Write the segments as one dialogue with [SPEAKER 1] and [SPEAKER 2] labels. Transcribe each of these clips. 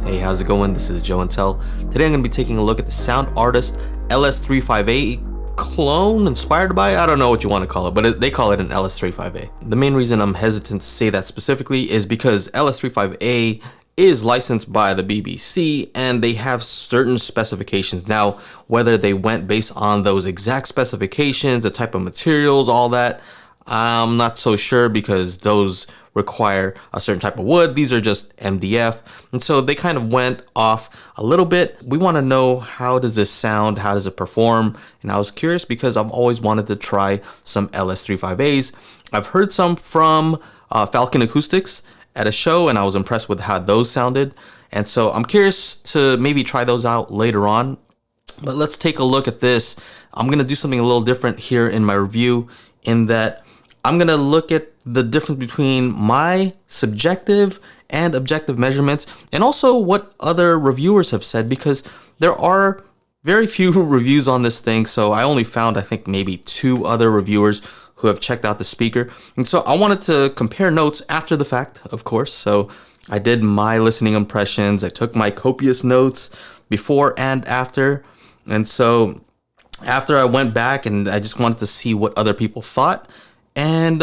[SPEAKER 1] Hey, how's it going? This is Joe and Tell. Today I'm going to be taking a look at the Sound Artist LS3 clone inspired by, I don't know what you want to call it, but they call it an LS3 The main reason I'm hesitant to say that specifically is because LS3 is licensed by the BBC and they have certain specifications. Now, whether they went based on those exact specifications, the type of materials, all that, I'm not so sure because those require a certain type of wood. These are just MDF. And so they kind of went off a little bit. We want to know, how does this sound? How does it perform? And I was curious because I've always wanted to try some LS3 I've heard some from Falcon Acoustics at a show and I was impressed with how those sounded. And so I'm curious to maybe try those out later on. But let's take a look at this. I'm going to do something a little different here in my review, in that I'm going to look at the difference between my subjective and objective measurements, and also what other reviewers have said, because there are very few reviews on this thing. So I only found, I think, maybe 2 other reviewers who have checked out the speaker. And so I wanted to compare notes after the fact, of course. So I did my listening impressions. I took my copious notes before and after. And so after I went back and I just wanted to see what other people thought, and,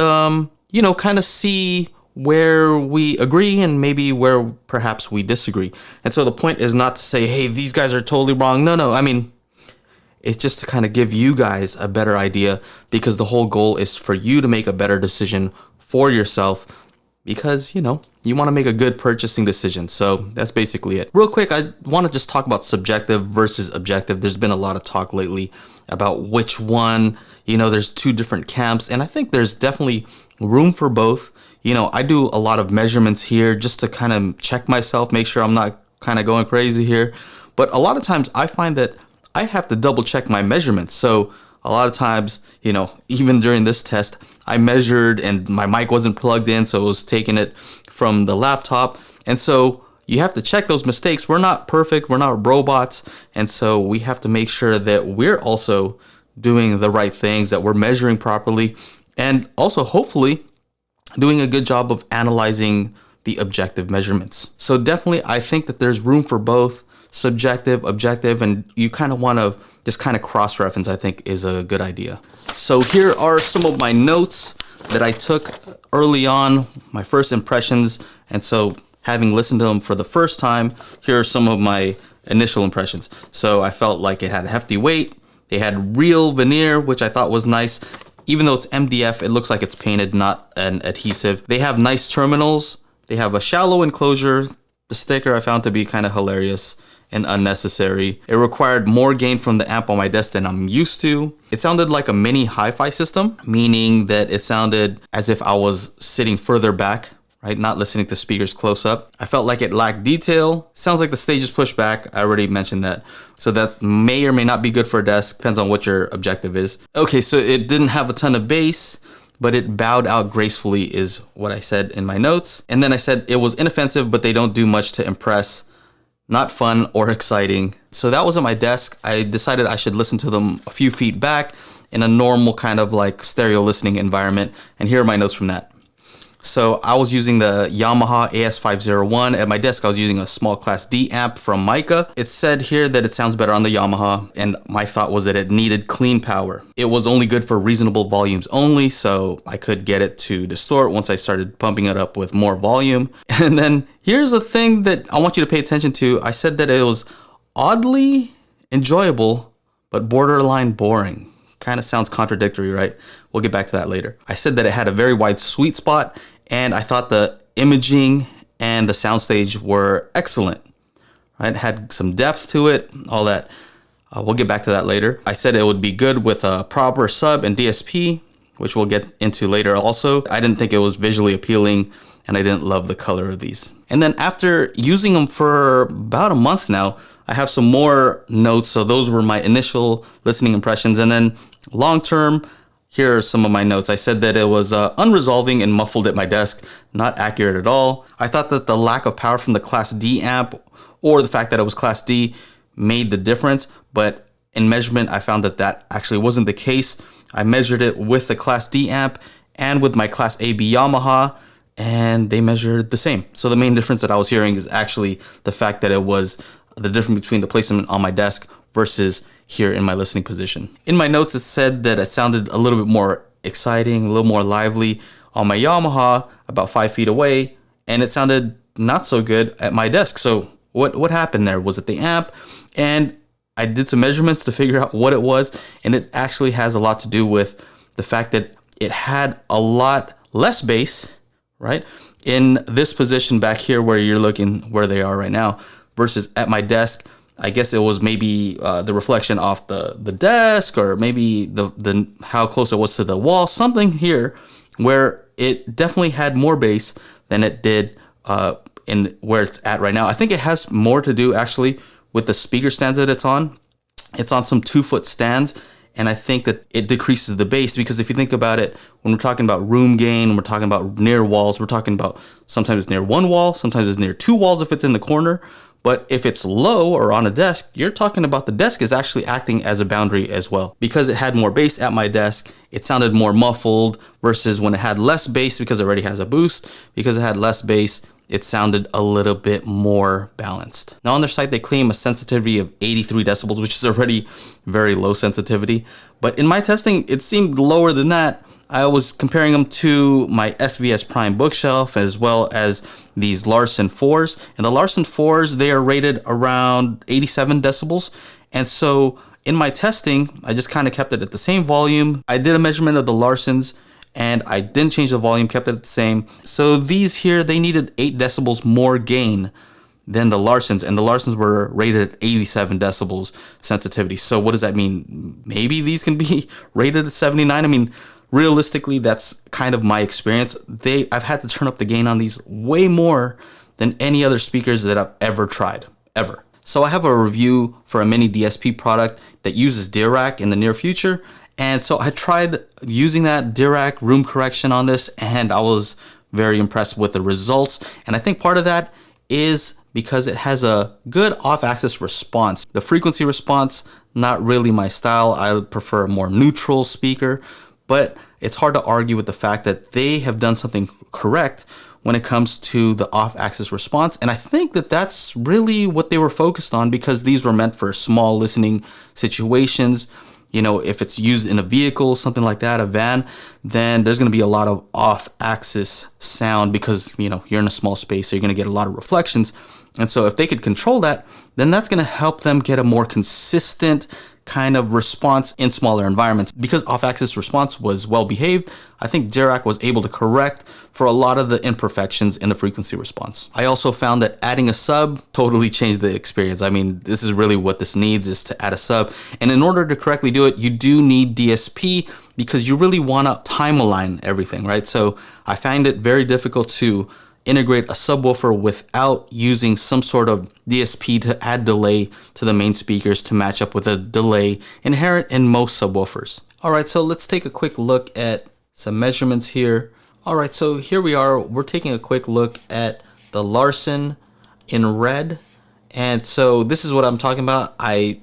[SPEAKER 1] kind of see where we agree and maybe where perhaps we disagree. And so the point is not to say, hey, these guys are totally wrong. No. I mean, it's just to kind of give you guys a better idea, because the whole goal is for you to make a better decision for yourself, because, you want to make a good purchasing decision. So that's basically it. Real quick, I want to just talk about subjective versus objective. There's been a lot of talk lately about which one, there's 2 different camps, and I think there's definitely room for both. I do a lot of measurements here just to kind of check myself, make sure I'm not kind of going crazy here. But a lot of times I find that I have to double check my measurements. So a lot of times, even during this test, I measured and my mic wasn't plugged in, so it was taking it from the laptop. And so you have to check those mistakes. We're not perfect. We're not robots. And so we have to make sure that we're also doing the right things, that we're measuring properly, and also hopefully doing a good job of analyzing the objective measurements. So definitely, I think that there's room for both subjective, objective, and you kind of want to just kind of cross-reference, I think, is a good idea. So here are some of my notes that I took early on, my first impressions. And so having listened to them for the first time, here are some of my initial impressions. So I felt like it had a hefty weight. They had real veneer, which I thought was nice. Even though it's MDF, it looks like it's painted, not an adhesive. They have nice terminals. They have a shallow enclosure. The sticker I found to be kind of hilarious and unnecessary. It required more gain from the amp on my desk than I'm used to. It sounded like a mini hi-fi system, meaning that it sounded as if I was sitting further back, right? Not listening to speakers close up. I felt like it lacked detail. Sounds like the stage is pushed back. I already mentioned that. So that may or may not be good for a desk. Depends on what your objective is. Okay, so it didn't have a ton of bass, but it bowed out gracefully is what I said in my notes. And then I said it was inoffensive, but they don't do much to impress. Not fun or exciting. So that was at my desk. I decided I should listen to them a few feet back in a normal kind of like stereo listening environment. And here are my notes from that. So I was using the Yamaha AS501. At my desk, I was using a small class D amp from Mica. It said here that it sounds better on the Yamaha, and my thought was that it needed clean power. It was only good for reasonable volumes only, so I could get it to distort once I started pumping it up with more volume. And then here's a thing that I want you to pay attention to. I said that it was oddly enjoyable, but borderline boring. Kind of sounds contradictory, right? We'll get back to that later. I said that it had a very wide sweet spot, and I thought the imaging and the soundstage were excellent. Right? It had some depth to it, all that. We'll get back to that later. I said it would be good with a proper sub and DSP, which we'll get into later also. I didn't think it was visually appealing, and I didn't love the color of these. And then after using them for about a month now, I have some more notes. So those were my initial listening impressions. And then long term, here are some of my notes. I said that it was unresolving and muffled at my desk, not accurate at all. I thought that the lack of power from the Class D amp, or the fact that it was Class D, made the difference. But in measurement, I found that that actually wasn't the case. I measured it with the Class D amp and with my Class AB Yamaha, and they measured the same. So the main difference that I was hearing is actually the fact that it was the difference between the placement on my desk versus here in my listening position. In my notes, it said that it sounded a little bit more exciting, a little more lively on my Yamaha about 5 feet away, and it sounded not so good at my desk. So what happened there? Was it the amp? And I did some measurements to figure out what it was, and it actually has a lot to do with the fact that it had a lot less bass, right, in this position back here where you're looking where they are right now versus at my desk. I guess it was maybe the reflection off the desk, or maybe the how close it was to the wall, something here where it definitely had more bass than it did in where it's at right now. I think it has more to do actually with the speaker stands that it's on. It's on some 2-foot stands, and I think that it decreases the bass, because if you think about it, when we're talking about room gain, when we're talking about near walls, we're talking about sometimes it's near one wall, sometimes it's near 2 walls if it's in the corner. But if it's low or on a desk, you're talking about the desk is actually acting as a boundary as well. Because it had more bass at my desk, it sounded more muffled, versus when it had less bass, because it already has a boost, because it had less bass, it sounded a little bit more balanced. Now on their site, they claim a sensitivity of 83 decibels, which is already very low sensitivity. But in my testing, it seemed lower than that. I was comparing them to my SVS Prime bookshelf as well as these Larsen 4s. And the Larsen 4s, they are rated around 87 decibels. And so in my testing, I just kind of kept it at the same volume. I did a measurement of the Larsens, and I didn't change the volume, kept it the same. So these here, they needed 8 decibels more gain than the Larsens, and the Larsens were rated at 87 decibels sensitivity. So what does that mean? Maybe these can be rated at 79. I mean, realistically, that's kind of my experience. I've had to turn up the gain on these way more than any other speakers that I've ever tried, ever. So I have a review for a mini DSP product that uses Dirac in the near future. And so I tried using that Dirac room correction on this, and I was very impressed with the results. And I think part of that is because it has a good off-axis response. The frequency response, not really my style. I prefer a more neutral speaker, but it's hard to argue with the fact that they have done something correct when it comes to the off-axis response. And I think that that's really what they were focused on, because these were meant for small listening situations. You know, if it's used in a vehicle, something like that, a van, then there's going to be a lot of off-axis sound, because, you know, you're in a small space, so you're going to get a lot of reflections. And so if they could control that, then that's going to help them get a more consistent kind of response in smaller environments. Because off-axis response was well behaved, I think Dirac was able to correct for a lot of the imperfections in the frequency response. I also found that adding a sub totally changed the experience. I mean, this is really what this needs, is to add a sub. And in order to correctly do it, you do need DSP, because you really want to time align everything, right? So I find it very difficult to integrate a subwoofer without using some sort of DSP to add delay to the main speakers to match up with a delay inherent in most subwoofers. All right, so let's take a quick look at some measurements here. All right, so here we are. We're taking a quick look at the Larsen in red. And so this is what I'm talking about. I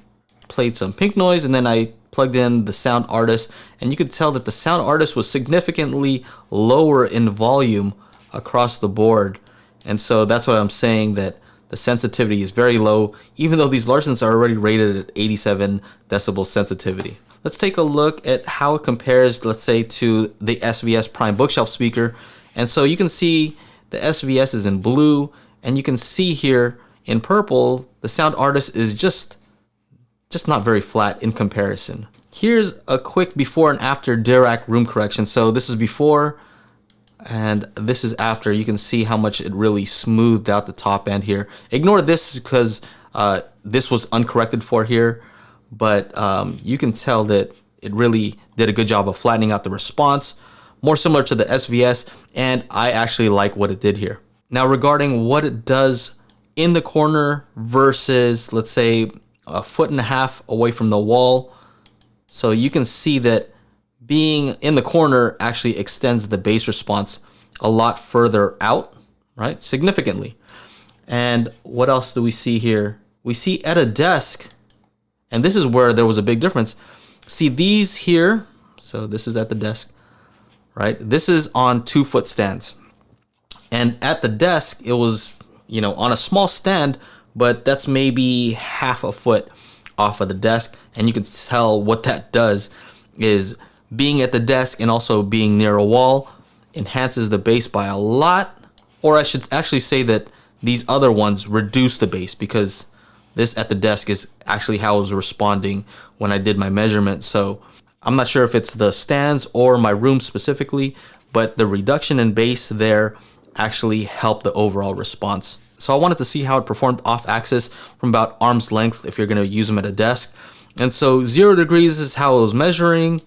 [SPEAKER 1] played some pink noise, and then I plugged in the Sound Artist, and you could tell that the Sound Artist was significantly lower in volume across the board. And so that's what I'm saying, that the sensitivity is very low, even though these Larsens are already rated at 87 decibel sensitivity. Let's take a look at how it compares, let's say, to the SVS Prime bookshelf speaker. And so you can see the SVS is in blue, and you can see here in purple, the Sound Artist is just not very flat in comparison. Here's a quick before and after Dirac room correction. So this is before, and this is after. You can see how much it really smoothed out the top end here. Ignore this because this was uncorrected for here, but you can tell that it really did a good job of flattening out the response, more similar to the SVS, and I actually like what it did here. Now regarding what it does in the corner versus, let's say, 1.5 feet away from the wall, so you can see that being in the corner actually extends the bass response a lot further out, right? Significantly. And what else do we see here? We see at a desk, and this is where there was a big difference. See these here, so this is at the desk, right? This is on 2-foot stands. And at the desk, it was, on a small stand, but that's maybe half a foot off of the desk. And you can tell what that does is being at the desk and also being near a wall enhances the bass by a lot. Or I should actually say that these other ones reduce the bass, because this at the desk is actually how I was responding when I did my measurement. So I'm not sure if it's the stands or my room specifically, but the reduction in bass there actually helped the overall response. So I wanted to see how it performed off axis from about arm's length if you're going to use them at a desk. And so 0 degrees is how it was measuring.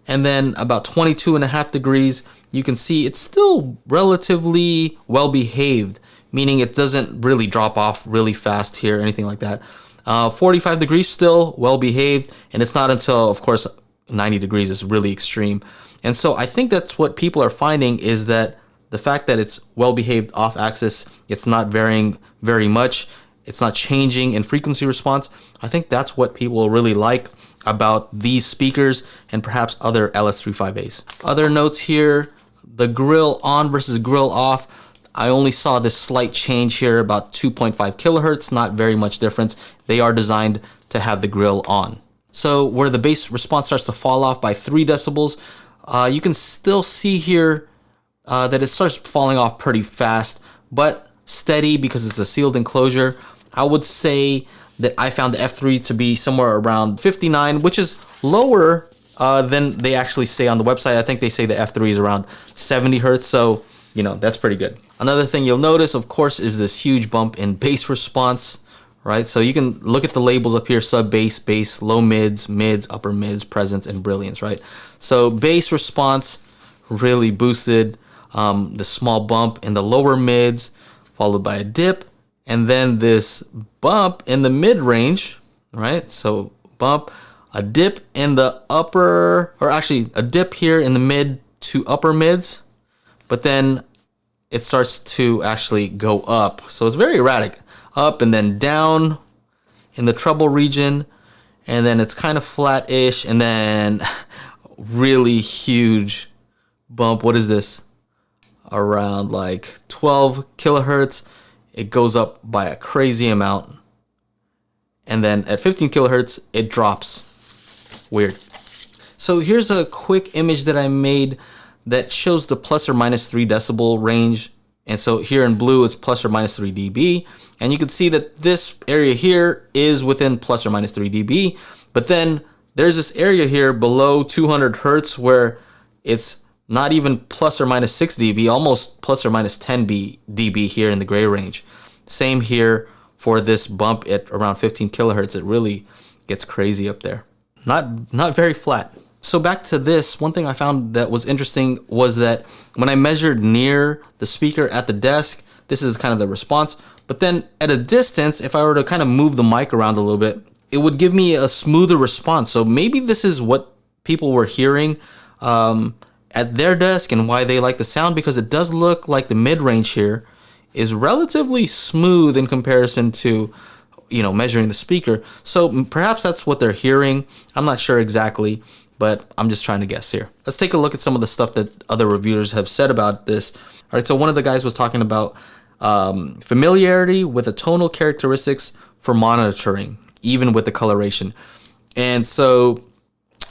[SPEAKER 1] And then about 22.5 degrees, you can see it's still relatively well behaved, meaning it doesn't really drop off really fast here, anything like that. 45 degrees still well behaved, and it's not until, of course, 90 degrees is really extreme. And so I think that's what people are finding, is that the fact that it's well behaved off axis, it's not varying very much, it's not changing in frequency response. I think that's what people really like about these speakers and perhaps other LS358s. Other notes here, the grill on versus grill off. I only saw this slight change here, about 2.5 kilohertz, not very much difference. They are designed to have the grill on. So where the bass response starts to fall off by 3 decibels, you can still see here that it starts falling off pretty fast, but steady because it's a sealed enclosure. I would say that I found the F3 to be somewhere around 59, which is lower than they actually say on the website. I think they say the F3 is around 70 hertz, so that's pretty good. Another thing you'll notice, of course, is this huge bump in bass response, right? So you can look at the labels up here: sub bass, bass, low mids, mids, upper mids, presence, and brilliance, right? So bass response really boosted, the small bump in the lower mids, followed by a dip, and then this bump in the mid range, right? So bump, a dip in the upper, or actually a dip here in the mid to upper mids, but then it starts to actually go up. So it's very erratic, up and then down in the treble region, and then it's kind of flat-ish, and then really huge bump. What is this? Around like 12 kilohertz. It goes up by a crazy amount. And then at 15 kilohertz, it drops. Weird. So here's a quick image that I made that shows the plus or minus 3 decibel range. And so here in blue is plus or minus 3 dB. And you can see that this area here is within plus or minus 3 dB. But then there's this area here below 200 hertz where it's not even plus or minus 6 dB, almost plus or minus 10 dB here in the gray range. Same here for this bump at around 15 kilohertz. It really gets crazy up there. Not very flat. So back to this, one thing I found that was interesting was that when I measured near the speaker at the desk, this is kind of the response. But then at a distance, if I were to kind of move the mic around a little bit, it would give me a smoother response. So maybe this is what people were hearing at their desk and why they like the sound, because it does look like the mid-range here is relatively smooth in comparison to, measuring the speaker. So perhaps that's what they're hearing. I'm not sure exactly, but I'm just trying to guess here. Let's take a look at some of the stuff that other reviewers have said about this. All right, so one of the guys was talking about familiarity with the tonal characteristics for monitoring, even with the coloration. And so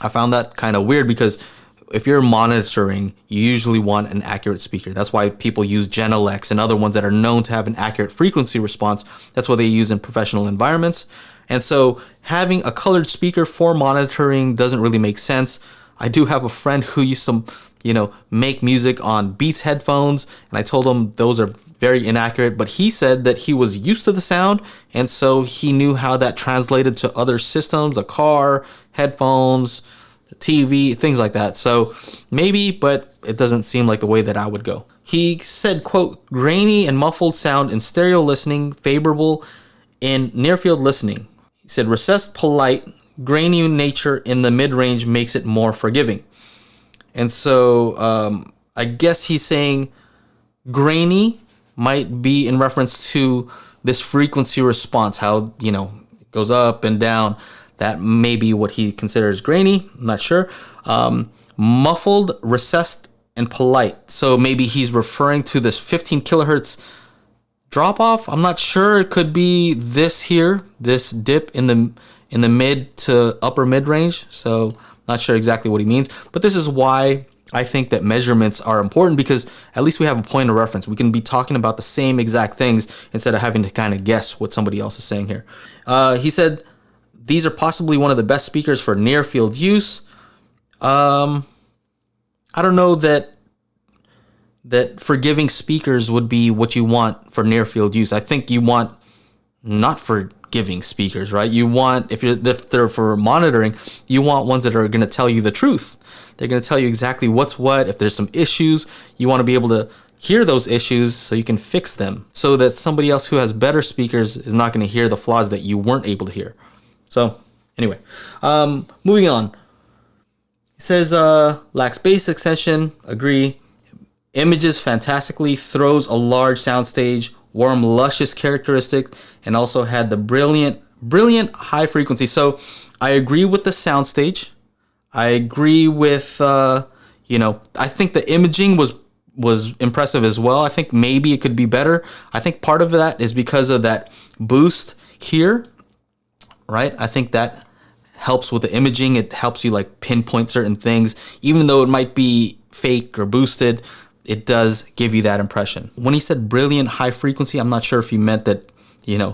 [SPEAKER 1] I found that kind of weird, because if you're monitoring, you usually want an accurate speaker. That's why people use Genelex and other ones that are known to have an accurate frequency response. That's what they use in professional environments. And so having a colored speaker for monitoring doesn't really make sense. I do have a friend who used to, make music on Beats headphones, and I told him those are very inaccurate, but he said that he was used to the sound, and so he knew how that translated to other systems, a car, headphones, TV, things like that. So maybe, but it doesn't seem like the way that I would go. He said, quote, grainy and muffled sound in stereo listening, favorable in near field listening. He said, recessed, polite, grainy nature in the mid-range makes it more forgiving. And so I guess he's saying grainy might be in reference to this frequency response, how, it goes up and down. That may be what he considers grainy. I'm not sure. Muffled, recessed, and polite. So maybe he's referring to this 15 kilohertz drop off. I'm not sure. It could be this here, this dip in the mid to upper mid range. So not sure exactly what he means, but this is why I think that measurements are important, because at least we have a point of reference. We can be talking about the same exact things instead of having to kind of guess what somebody else is saying here. He said these are possibly one of the best speakers for near field use. I don't know that forgiving speakers would be what you want for near field use. I think you want not forgiving speakers, right? You want, if they're for monitoring, you want ones that are going to tell you the truth. They're going to tell you exactly what's what. If there's some issues, you want to be able to hear those issues so you can fix them, so that somebody else who has better speakers is not going to hear the flaws that you weren't able to hear. So anyway, moving on. It says lacks bass extension. Agree. Images fantastically, throws a large soundstage, warm, luscious characteristic, and also had the brilliant high frequency. So I agree with the soundstage. I agree with, I think the imaging was impressive as well. I think maybe it could be better. I think part of that is because of that boost here, right? I think that helps with the imaging. It helps you like pinpoint certain things, even though it might be fake or boosted. It does give you that impression. When he said brilliant high frequency, I'm not sure if he meant that,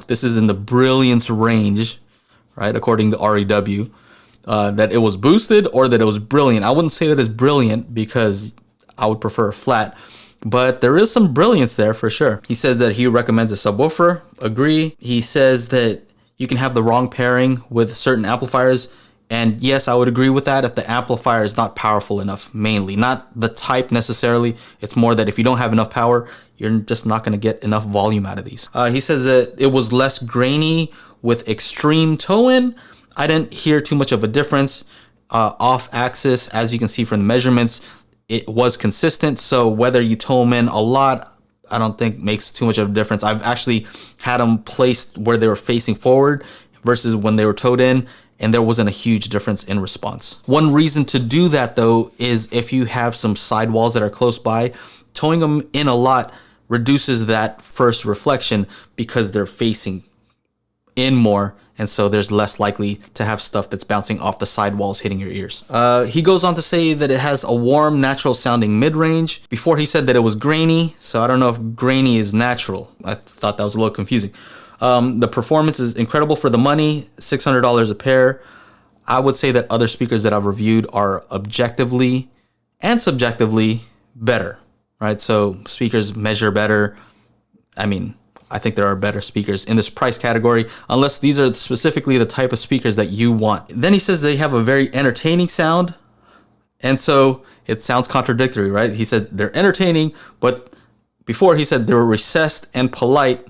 [SPEAKER 1] this is in the brilliance range, right? According to REW, that it was boosted or that it was brilliant. I wouldn't say that it's brilliant because I would prefer flat, but there is some brilliance there for sure. He says that he recommends a subwoofer. Agree. He says that you can have the wrong pairing with certain amplifiers. And yes, I would agree with that if the amplifier is not powerful enough, mainly. Not the type necessarily. It's more that if you don't have enough power, you're just not going to get enough volume out of these. He says that it was less grainy with extreme toe-in. I didn't hear too much of a difference. Off axis, as you can see from the measurements, it was consistent. So whether you toe them in a lot, I don't think makes too much of a difference. I've actually had them placed where they were facing forward versus when they were toed in, and there wasn't a huge difference in response. One reason to do that though is if you have some sidewalls that are close by, towing them in a lot reduces that first reflection because they're facing in more, and so there's less likely to have stuff that's bouncing off the sidewalls hitting your ears. He goes on to say that it has a warm, natural sounding mid-range. Before he said that it was grainy, so I don't know if grainy is natural. I thought that was a little confusing. The performance is incredible for the money, $600 a pair. I would say that other speakers that I've reviewed are objectively and subjectively better, right? So speakers measure better. I mean, I think there are better speakers in this price category, unless these are specifically the type of speakers that you want. Then he says they have a very entertaining sound. And so it sounds contradictory, right? He said they're entertaining, but before he said they were recessed and polite.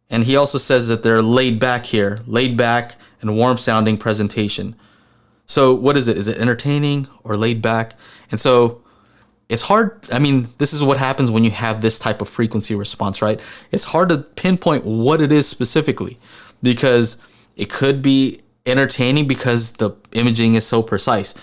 [SPEAKER 1] And he also says that they're laid back here, laid back and warm sounding presentation. So what is it? Is it entertaining or laid back? And so it's hard. I mean, this is what happens when you have this type of frequency response, right? It's hard to pinpoint what it is specifically, because it could be entertaining because the imaging is so precise.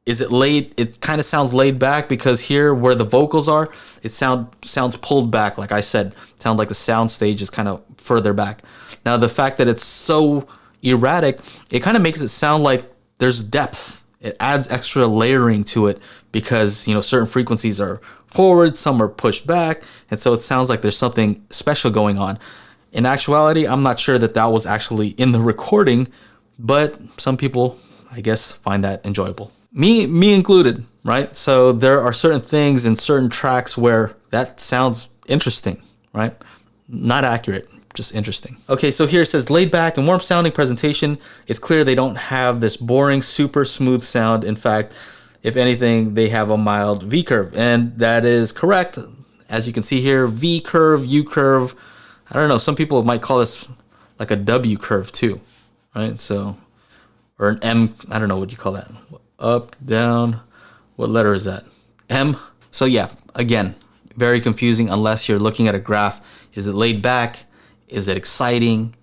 [SPEAKER 1] Is it laid? It kind of sounds laid back because here where the vocals are, it sounds pulled back. Like I said, sound like the sound stage is kind of further back. Now the fact that it's so erratic, it kind of makes it sound like there's depth. It adds extra layering to it because, certain frequencies are forward, some are pushed back. And so it sounds like there's something special going on. In actuality, I'm not sure that was actually in the recording, but some people, I guess, find that enjoyable. Me included, right? So there are certain things in certain tracks where that sounds interesting, right? Not accurate, just interesting. Okay, so here it says laid back and warm sounding presentation. It's clear they don't have this boring, super smooth sound. In fact, if anything, they have a mild V curve, and that is correct. As you can see here, V curve, U curve. I don't know, some people might call this like a W curve too, right? So, or an M, I don't know what you call that. Up, down, what letter is that? M. So yeah, again, very confusing unless you're looking at a graph. Is it laid back? Is it exciting?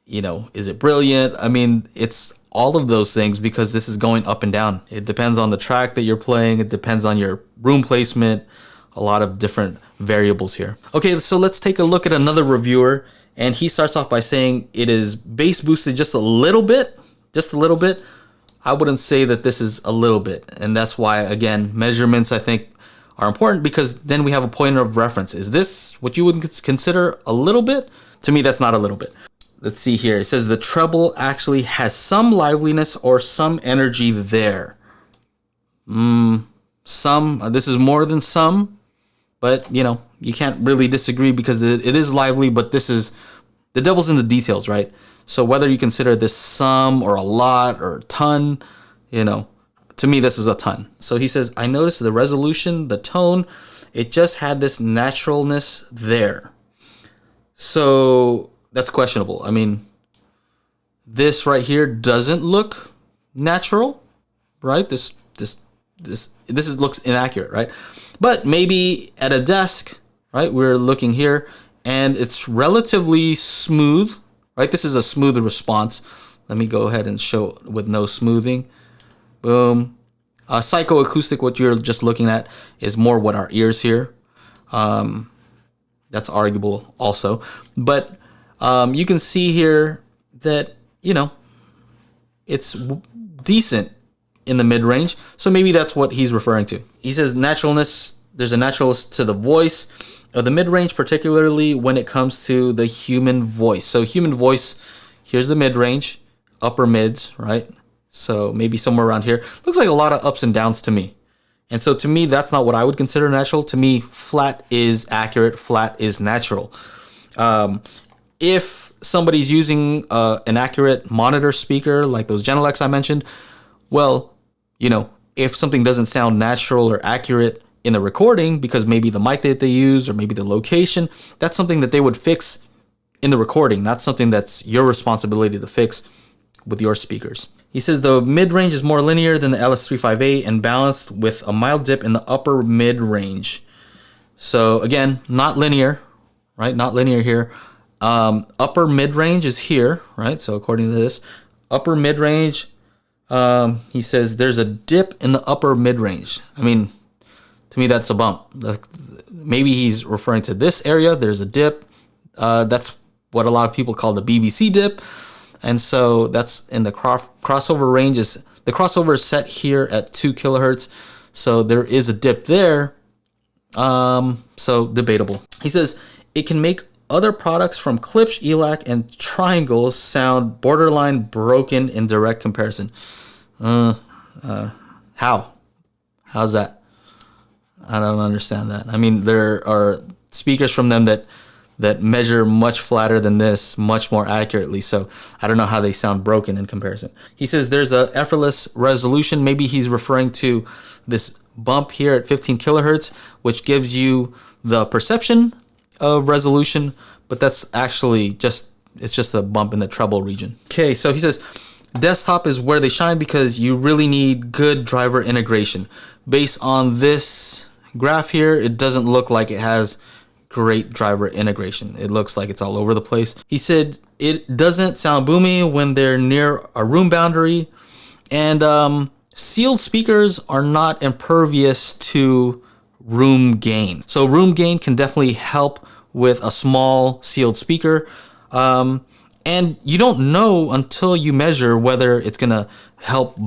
[SPEAKER 1] Is it brilliant? I mean, it's all of those things because this is going up and down. It depends on the track that you're playing. It depends on your room placement. A lot of different variables here. Okay, so let's take a look at another reviewer. And he starts off by saying it is bass boosted just a little bit. Just a little bit. I wouldn't say that this is a little bit. And that's why, again, measurements I think are important because then we have a pointer of reference. Is this what you would consider a little bit? To me, that's not a little bit. Let's see here. It says the treble actually has some liveliness or some energy there. Some. This is more than some. But, you know, you can't really disagree because it is lively, but this is, the devil's in the details, right? So whether you consider this some or a lot or a ton, you know, to me, this is a ton. So he says, I noticed the resolution, the tone, it just had this naturalness there. So that's questionable. I mean, this right here doesn't look natural, right? This looks inaccurate, right? But maybe at a desk, right? We're looking here and it's relatively smooth, right? This is a smooth response. Let me go ahead and show with no smoothing. Boom. Psychoacoustic, what you're just looking at is more what our ears hear. That's arguable also. But you can see here that, you know, it's decent in the mid-range. So maybe that's what he's referring to. He says naturalness, there's a naturalness to the voice of the mid-range, particularly when it comes to the human voice. So human voice, here's the mid-range, upper mids, right? So maybe somewhere around here. Looks like a lot of ups and downs to me. And so to me, that's not what I would consider natural. To me, flat is accurate, flat is natural. If somebody's using an accurate monitor speaker like those Genelecs I mentioned, well, you know, if something doesn't sound natural or accurate in the recording because maybe the mic that they use or maybe the location, that's something that they would fix in the recording, not something that's your responsibility to fix with your speakers. He says the mid-range is more linear than the LS358 and balanced with a mild dip in the upper mid-range. So again, not linear, right? Not linear here. Upper mid-range is here, right? So according to this, upper mid-range, he says there's a dip in the upper mid-range. I mean, to me, that's a bump. Maybe he's referring to this area. There's a dip. That's what a lot of people call the BBC dip. And so that's in the crossover range. The crossover is set here at 2 kilohertz. So there is a dip there. So debatable. He says it can make other products from Klipsch, ELAC, and Triangles sound borderline broken in direct comparison. How? How's that? I don't understand that. I mean, there are speakers from them that measure much flatter than this, much more accurately. So I don't know how they sound broken in comparison. He says there's a effortless resolution. Maybe he's referring to this bump here at 15 kilohertz, which gives you the perception of resolution, but that's actually it's just a bump in the treble region. Okay, so he says desktop is where they shine because you really need good driver integration. Based on this graph here, it doesn't look like it has great driver integration. It looks like it's all over the place. He said it doesn't sound boomy when they're near a room boundary, and sealed speakers are not impervious to room gain. So room gain can definitely help with a small sealed speaker. And you don't know until you measure whether it's gonna help,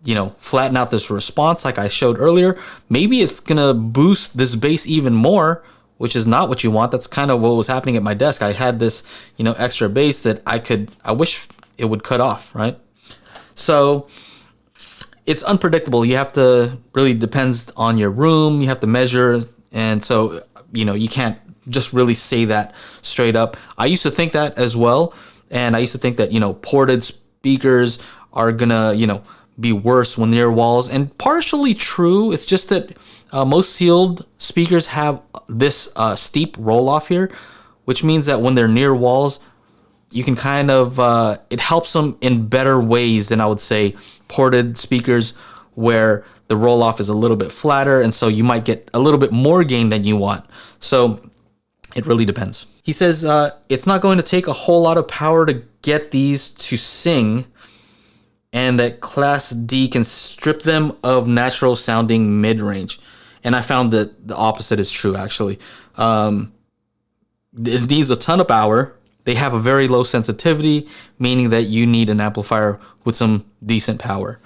[SPEAKER 1] you know, flatten out this response like I showed earlier. Maybe it's gonna boost this bass even more, which is not what you want. That's kind of what was happening at my desk. I had this, you know, extra bass that I wish it would cut off, right? So it's unpredictable. You have to, really depends on your room. You have to measure. And so, you know, you can't just really say that straight up. I used to think that as well. And I used to think that, you know, ported speakers are gonna, you know, be worse when near walls. And partially true. It's just that most sealed speakers have this steep roll off here, which means that when they're near walls, you can kind of, it helps them in better ways than I would say ported speakers where the roll off is a little bit flatter. And so you might get a little bit more gain than you want. So it really depends. He says it's not going to take a whole lot of power to get these to sing. and that Class D can strip them of natural sounding mid-range. And I found that the opposite is true, actually. It needs a ton of power. They have a very low sensitivity, meaning that you need an amplifier with some decent power.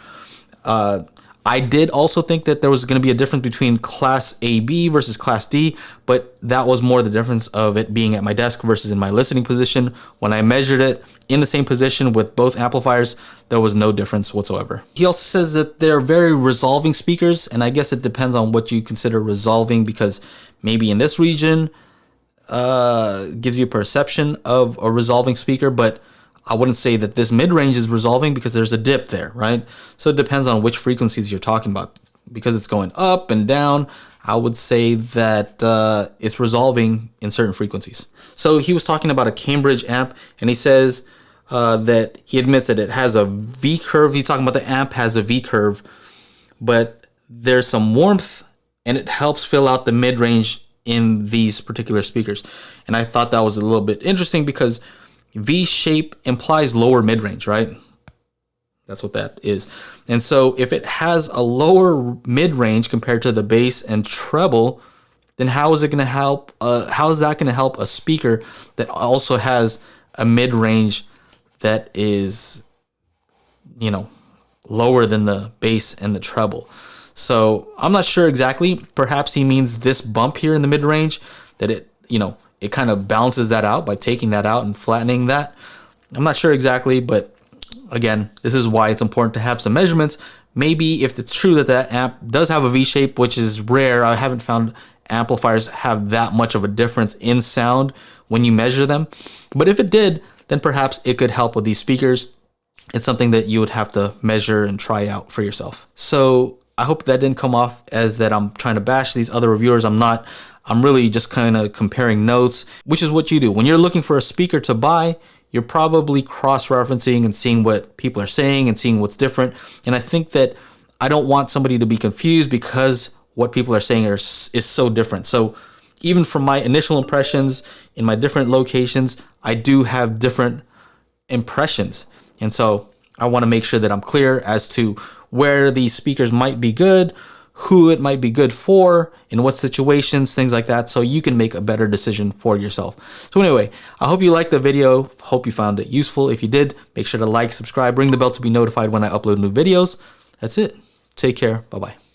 [SPEAKER 1] I did also think that there was going to be a difference between Class AB versus Class D, but that was more the difference of it being at my desk versus in my listening position. When I measured it in the same position with both amplifiers, there was no difference whatsoever. He also says that they're very resolving speakers, and I guess it depends on what you consider resolving, because maybe in this region, gives you a perception of a resolving speaker, but I wouldn't say that this mid-range is resolving because there's a dip there, right? So it depends on which frequencies you're talking about. Because it's going up and down, I would say that it's resolving in certain frequencies. So he was talking about a Cambridge amp, and he says that he admits that it has a V curve. He's talking about the amp has a V curve, but there's some warmth, and it helps fill out the mid-range in these particular speakers. And I thought that was a little bit interesting because V shape implies lower mid-range, right? That's what that is. And so if it has a lower mid-range compared to the bass and treble, then how is it going to help? How is that going to help a speaker that also has a mid-range that is, you know, lower than the bass and the treble? So I'm not sure exactly. Perhaps he means this bump here in the mid-range, that it, you know, it kind of balances that out by taking that out and flattening that. I'm not sure exactly, but again, this is why it's important to have some measurements. Maybe if it's true that that amp does have a V shape, which is rare, I haven't found amplifiers have that much of a difference in sound when you measure them. But if it did, then perhaps it could help with these speakers. It's something that you would have to measure and try out for yourself. So I hope that didn't come off as that I'm trying to bash these other reviewers. I'm not. I'm really just kind of comparing notes, which is what you do. When you're looking for a speaker to buy, you're probably cross-referencing and seeing what people are saying and seeing what's different. And I think that I don't want somebody to be confused because what people are saying is so different. So even from my initial impressions in my different locations, I do have different impressions. And so I want to make sure that I'm clear as to where these speakers might be good, who it might be good for, in what situations, things like that, so you can make a better decision for yourself. So anyway, I hope you liked the video. Hope you found it useful. If you did, make sure to like, subscribe, ring the bell to be notified when I upload new videos. That's it. Take care. Bye-bye.